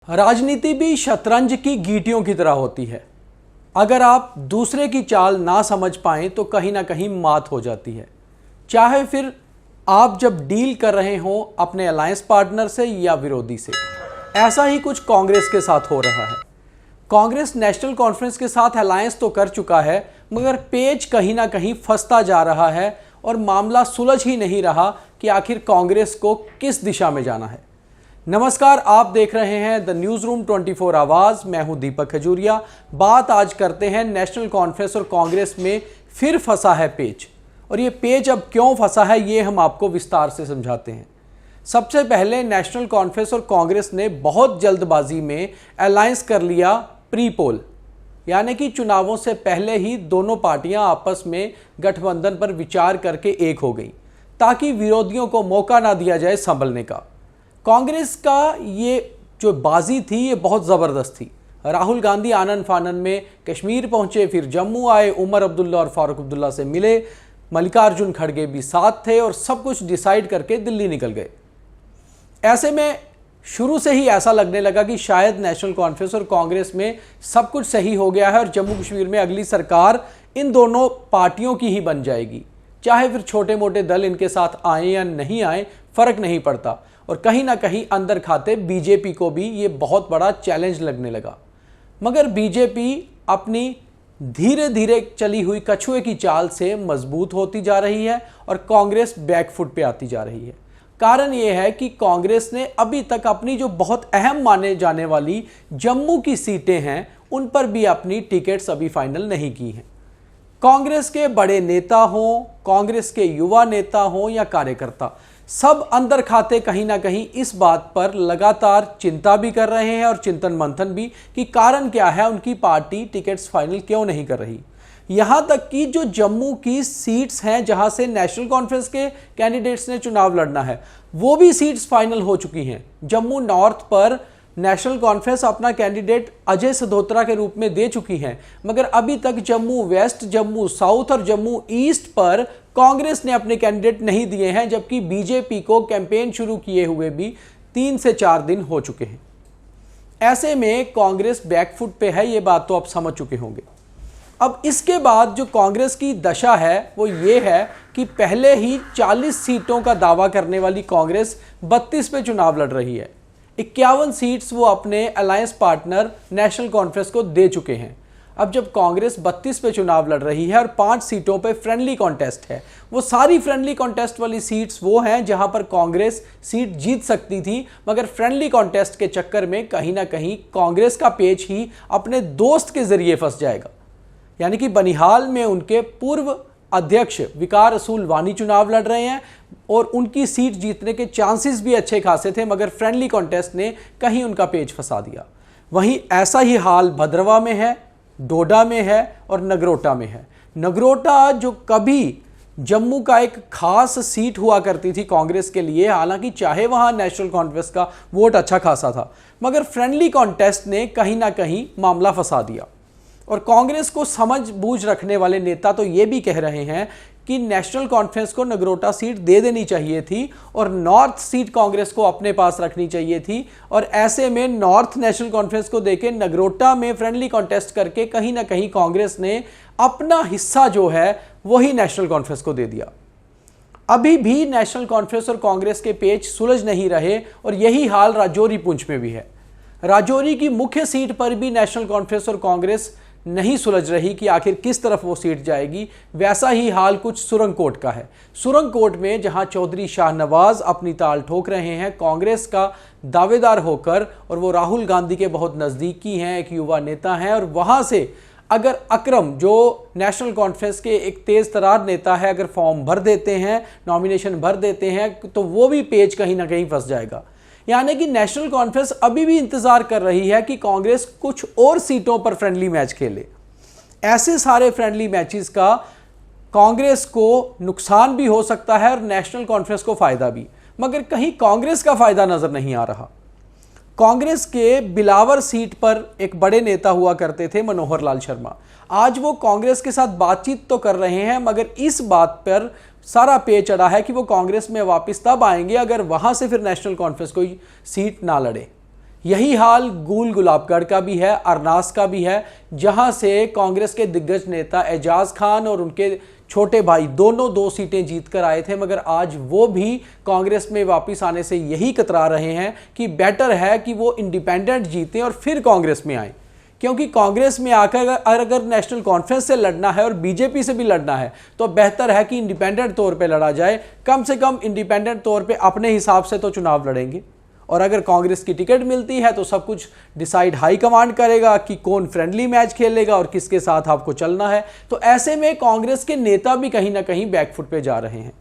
राजनीति भी शतरंज की गीटियों की तरह होती है। अगर आप दूसरे की चाल ना समझ पाएं तो कहीं ना कहीं मात हो जाती है। चाहे फिर आप जब डील कर रहे हों अपने अलायंस पार्टनर से या विरोधी से। ऐसा ही कुछ कांग्रेस के साथ हो रहा है। कांग्रेस नेशनल कॉन्फ्रेंस के साथ अलायंस तो कर चुका है, मगर पेच कहीं ना कहीं फंसता जा रहा है और मामला सुलझ ही नहीं रहा कि आखिर कांग्रेस को किस दिशा में जाना है। नमस्कार, आप देख रहे हैं द न्यूज रूम 24 आवाज। मैं हूं दीपक खजूरिया। बात आज करते हैं नेशनल कॉन्फ्रेंस और कांग्रेस में फिर फंसा है पेच, और ये पेच अब क्यों फंसा है ये हम आपको विस्तार से समझाते हैं। सबसे पहले नेशनल कॉन्फ्रेंस और कांग्रेस ने बहुत जल्दबाजी में अलायंस कर लिया प्री पोल, यानी कि चुनावों से पहले ही दोनों पार्टियां आपस में गठबंधन पर विचार करके एक हो गई, ताकि विरोधियों को मौका ना दिया जाए संभलने का। कांग्रेस का ये जो बाजी थी ये बहुत ज़बरदस्त थी। राहुल गांधी आनन फानन में कश्मीर पहुंचे, फिर जम्मू आए, उमर अब्दुल्ला और फारूक अब्दुल्ला से मिले, मल्लिकार्जुन खड़गे भी साथ थे और सब कुछ डिसाइड करके दिल्ली निकल गए। ऐसे में शुरू से ही ऐसा लगने लगा कि शायद नेशनल कॉन्फ्रेंस और कांग्रेस में सब कुछ सही हो गया है और जम्मू कश्मीर में अगली सरकार इन दोनों पार्टियों की ही बन जाएगी। चाहे फिर छोटे मोटे दल इनके साथ आए या नहीं आए, फर्क नहीं पड़ता। और कहीं ना कहीं अंदर खाते बीजेपी को भी ये बहुत बड़ा चैलेंज लगने लगा। मगर बीजेपी अपनी धीरे धीरे चली हुई कछुए की चाल से मजबूत होती जा रही है और कांग्रेस बैकफुट पे आती जा रही है। कारण यह है कि कांग्रेस ने अभी तक अपनी जो बहुत अहम माने जाने वाली जम्मू की सीटें हैं उन पर भी अपनी टिकट्स अभी फाइनल नहीं की हैं। कांग्रेस के बड़े नेता हों, कांग्रेस के युवा नेता हों या कार्यकर्ता, सब अंदर खाते कहीं ना कहीं इस बात पर लगातार चिंता भी कर रहे हैं और चिंतन मंथन भी कि कारण क्या है, उनकी पार्टी टिकट्स फाइनल क्यों नहीं कर रही। यहां तक कि जो जम्मू की सीट्स हैं जहां से नेशनल कॉन्फ्रेंस के कैंडिडेट्स ने चुनाव लड़ना है, वो भी सीट्स फाइनल हो चुकी हैं। जम्मू नॉर्थ पर नेशनल कॉन्फ्रेंस अपना कैंडिडेट अजय सधोत्रा के रूप में दे चुकी है, मगर अभी तक जम्मू वेस्ट, जम्मू साउथ और जम्मू ईस्ट पर कांग्रेस ने अपने कैंडिडेट नहीं दिए हैं, जबकि बीजेपी को कैंपेन शुरू किए हुए भी 3 से 4 दिन हो चुके हैं। ऐसे में कांग्रेस बैकफुट पे है, ये बात तो आप समझ चुके होंगे। अब इसके बाद जो कांग्रेस की दशा है वो ये है कि पहले ही 40 सीटों का दावा करने वाली कांग्रेस 32 पे चुनाव लड़ रही है। 51 सीट्स वो अपने अलायंस पार्टनर नेशनल कॉन्फ्रेंस को दे चुके हैं। अब जब कांग्रेस 32 पे चुनाव लड़ रही है और 5 सीटों पे फ्रेंडली कॉन्टेस्ट है, वो सारी फ्रेंडली कॉन्टेस्ट वाली सीट्स वो हैं जहां पर कांग्रेस सीट जीत सकती थी, मगर फ्रेंडली कॉन्टेस्ट के चक्कर में कहीं ना कहीं कांग्रेस का पेच ही अपने दोस्त के जरिए फंस जाएगा। यानी कि बनिहाल में उनके पूर्व अध्यक्ष विकार रसूल वानी चुनाव लड़ रहे हैं और उनकी सीट जीतने के चांसेस भी अच्छे खासे थे, मगर फ्रेंडली कॉन्टेस्ट ने कहीं उनका पेच फंसा दिया। वहीं ऐसा ही हाल भद्रवा में है, डोडा में है और नगरोटा में है। नगरोटा जो कभी जम्मू का एक खास सीट हुआ करती थी कांग्रेस के लिए, हालांकि चाहे वहां नेशनल कॉन्फ्रेंस का वोट अच्छा खासा था, मगर फ्रेंडली कॉन्टेस्ट ने कहीं ना कहीं मामला फंसा दिया। और कांग्रेस को समझ बूझ रखने वाले नेता तो ये भी कह रहे हैं कि नेशनल कॉन्फ्रेंस को नगरोटा सीट दे देनी चाहिए थी और नॉर्थ सीट कांग्रेस को अपने पास रखनी चाहिए थी, और ऐसे में नॉर्थ नेशनल कॉन्फ्रेंस को देके नगरोटा में फ्रेंडली कॉन्टेस्ट करके कहीं ना कहीं कांग्रेस ने अपना हिस्सा जो है वही नेशनल कॉन्फ्रेंस को दे दिया। अभी भी नेशनल कॉन्फ्रेंस और कांग्रेस के पेच सुलझ नहीं रहे और यही हाल राजौरी पुंछ में भी है। राजौरी की मुख्य सीट पर भी नेशनल कॉन्फ्रेंस और कांग्रेस नहीं सुलझ रही कि आखिर किस तरफ वो सीट जाएगी। वैसा ही हाल कुछ सुरंगकोट का है। सुरंगकोट में जहां चौधरी शाहनवाज अपनी ताल ठोक रहे हैं कांग्रेस का दावेदार होकर, और वो राहुल गांधी के बहुत नज़दीकी हैं, एक युवा नेता हैं, और वहां से अगर अकरम जो नेशनल कॉन्फ्रेंस के एक तेज तरार नेता है, अगर फॉर्म भर देते हैं, नॉमिनेशन भर देते हैं, तो वो भी पेच कहीं ना कहीं फंस जाएगा। यानी कि नेशनल कॉन्फ्रेंस अभी भी इंतजार कर रही है कि कांग्रेस कुछ और सीटों पर फ्रेंडली मैच खेले। ऐसे सारे फ्रेंडली मैचेस का कांग्रेस को नुकसान भी हो सकता है और नेशनल कॉन्फ्रेंस को फायदा भी, मगर कहीं कांग्रेस का फायदा नजर नहीं आ रहा। कांग्रेस के बिलावर सीट पर एक बड़े नेता हुआ करते थे मनोहर लाल शर्मा। आज वो कांग्रेस के साथ बातचीत तो कर रहे हैं, मगर इस बात पर सारा पेच चढ़ा है कि वो कांग्रेस में वापस तब आएंगे अगर वहां से फिर नेशनल कॉन्फ्रेंस कोई सीट ना लड़े। यही हाल गूल गुलाबगढ़ का भी है, अरनास का भी है, जहां से कांग्रेस के दिग्गज नेता एजाज खान और उनके छोटे भाई दोनों 2 सीटें जीतकर आए थे, मगर आज वो भी कांग्रेस में वापस आने से यही कतरा रहे हैं कि बेटर है कि वो इंडिपेंडेंट जीतें और फिर कांग्रेस में आए। क्योंकि कांग्रेस में आकर अगर नेशनल कॉन्फ्रेंस से लड़ना है और बीजेपी से भी लड़ना है तो बेहतर है कि इंडिपेंडेंट तौर पे लड़ा जाए। कम से कम इंडिपेंडेंट तौर पे अपने हिसाब से तो चुनाव लड़ेंगे, और अगर कांग्रेस की टिकट मिलती है तो सब कुछ डिसाइड हाई कमांड करेगा कि कौन फ्रेंडली मैच खेलेगा और किसके साथ आपको चलना है। तो ऐसे में कांग्रेस के नेता भी कहीं ना कहीं बैकफुट पे जा रहे हैं।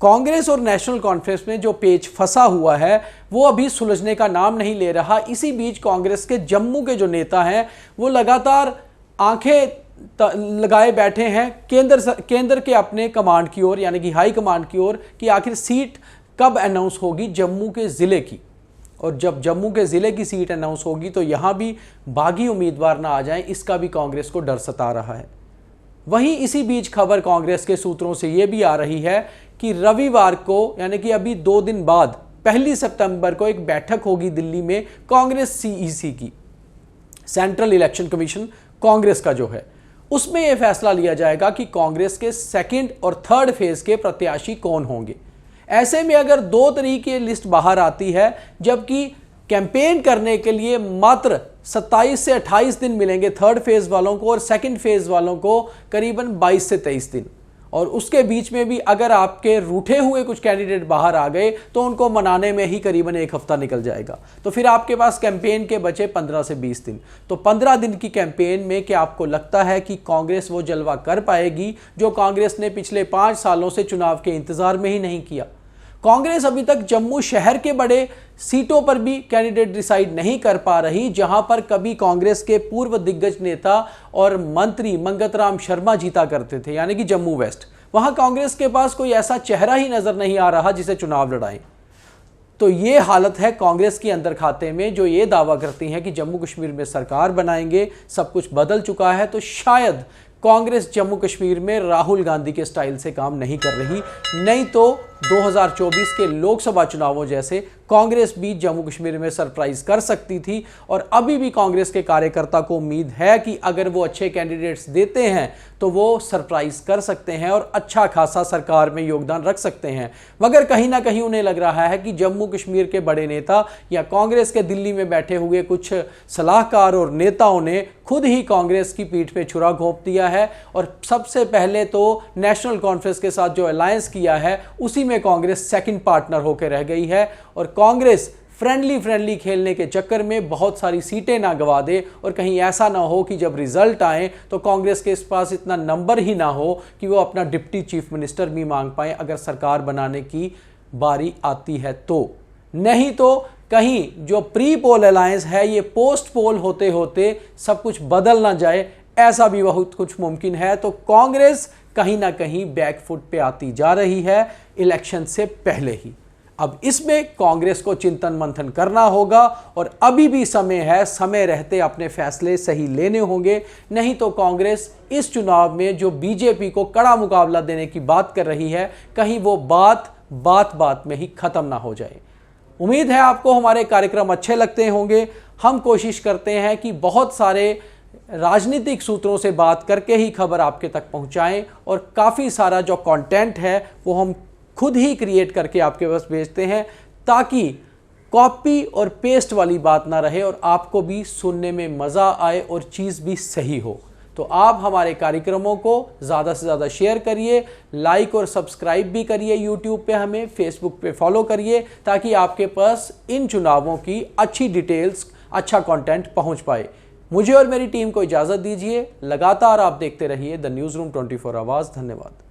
कांग्रेस और नेशनल कॉन्फ्रेंस में जो पेच फंसा हुआ है वो अभी सुलझने का नाम नहीं ले रहा। इसी बीच कांग्रेस के जम्मू के जो नेता हैं वो लगातार आंखें लगाए बैठे हैं केंद्र के अपने कमांड की ओर, यानी कि हाई कमांड की ओर, कि आखिर सीट कब अनाउंस होगी जम्मू के ज़िले की। और जब जम्मू के ज़िले की सीट अनाउंस होगी तो यहाँ भी बागी उम्मीदवार ना आ जाएं, इसका भी कांग्रेस को डर सता रहा है। वहीं इसी बीच खबर कांग्रेस के सूत्रों से ये भी आ रही है कि रविवार को, यानी कि अभी 2 दिन बाद 1 सितंबर को एक बैठक होगी दिल्ली में कांग्रेस सीईसी की, सेंट्रल इलेक्शन कमीशन कांग्रेस का जो है, उसमें यह फैसला लिया जाएगा कि कांग्रेस के 2nd और 3rd फेज के प्रत्याशी कौन होंगे। ऐसे में अगर 2 तरीके लिस्ट बाहर आती है, जबकि कैंपेन करने के लिए मात्र 27 से 28 दिन मिलेंगे 3rd फेज वालों को और 2nd फेज वालों को करीबन 22 से 23 दिन, और उसके बीच में भी अगर आपके रूठे हुए कुछ कैंडिडेट बाहर आ गए तो उनको मनाने में ही करीबन 1 हफ्ता निकल जाएगा। तो फिर आपके पास कैंपेन के बचे 15 से 20 दिन। तो 15 दिन की कैंपेन में क्या आपको लगता है कि कांग्रेस वो जलवा कर पाएगी जो कांग्रेस ने पिछले 5 सालों से चुनाव के इंतजार में ही नहीं किया? कांग्रेस अभी तक जम्मू शहर के बड़े सीटों पर भी कैंडिडेट डिसाइड नहीं कर पा रही, जहां पर कभी कांग्रेस के पूर्व दिग्गज नेता और मंत्री मंगत राम शर्मा जीता करते थे, यानी कि जम्मू वेस्ट। वहां कांग्रेस के पास कोई ऐसा चेहरा ही नजर नहीं आ रहा जिसे चुनाव लड़ाएं। तो ये हालत है कांग्रेस की अंदर खाते में, जो ये दावा करती हैं कि जम्मू कश्मीर में सरकार बनाएंगे, सब कुछ बदल चुका है। तो शायद कांग्रेस जम्मू कश्मीर में राहुल गांधी के स्टाइल से काम नहीं कर रही, नहीं तो 2024 के लोकसभा चुनावों जैसे कांग्रेस भी जम्मू कश्मीर में सरप्राइज कर सकती थी। और अभी भी कांग्रेस के कार्यकर्ता को उम्मीद है कि अगर वो अच्छे कैंडिडेट्स देते हैं तो वो सरप्राइज कर सकते हैं और अच्छा खासा सरकार में योगदान रख सकते हैं। मगर कहीं ना कहीं उन्हें लग रहा है कि जम्मू कश्मीर के बड़े नेता या कांग्रेस के दिल्ली में बैठे हुए कुछ सलाहकार और नेताओं ने खुद ही कांग्रेस की पीठ पे छुरा घोंप दिया है। और सबसे पहले तो नेशनल कॉन्फ्रेंस के साथ जो अलायंस किया है उसी में कांग्रेस 2nd पार्टनर होकर रह गई है, और कांग्रेस फ्रेंडली खेलने के चक्कर में बहुत सारी सीटें ना गवा दे, और कहीं ऐसा ना हो कि जब रिजल्ट आए तो कांग्रेस के पास इतना नंबर ही ना हो कि वो अपना डिप्टी चीफ मिनिस्टर भी मांग पाए अगर सरकार बनाने की बारी आती है तो। नहीं तो कहीं जो प्री पोल अलायंस है ये पोस्ट पोल होते होते सब कुछ बदल ना जाए, ऐसा भी बहुत कुछ मुमकिन है। तो कांग्रेस कहीं ना कहीं बैकफुट पे आती जा रही है इलेक्शन से पहले ही। अब इसमें कांग्रेस को चिंतन मंथन करना होगा, और अभी भी समय है, समय रहते अपने फैसले सही लेने होंगे। नहीं तो कांग्रेस इस चुनाव में जो बीजेपी को कड़ा मुकाबला देने की बात कर रही है, कहीं वो बात में ही खत्म ना हो जाए। उम्मीद है आपको हमारे कार्यक्रम अच्छे लगते होंगे। हम कोशिश करते हैं कि बहुत सारे राजनीतिक सूत्रों से बात करके ही खबर आपके तक पहुंचाएं, और काफ़ी सारा जो कंटेंट है वो हम खुद ही क्रिएट करके आपके पास भेजते हैं, ताकि कॉपी और पेस्ट वाली बात ना रहे और आपको भी सुनने में मज़ा आए और चीज़ भी सही हो। तो आप हमारे कार्यक्रमों को ज़्यादा से ज़्यादा शेयर करिए, लाइक और सब्सक्राइब भी करिए, यूट्यूब पे हमें, फेसबुक पे फॉलो करिए, ताकि आपके पास इन चुनावों की अच्छी डिटेल्स, अच्छा कंटेंट पहुंच पाए। मुझे और मेरी टीम को इजाज़त दीजिए। लगातार आप देखते रहिए द न्यूज़ रूम 24 आवाज़। धन्यवाद।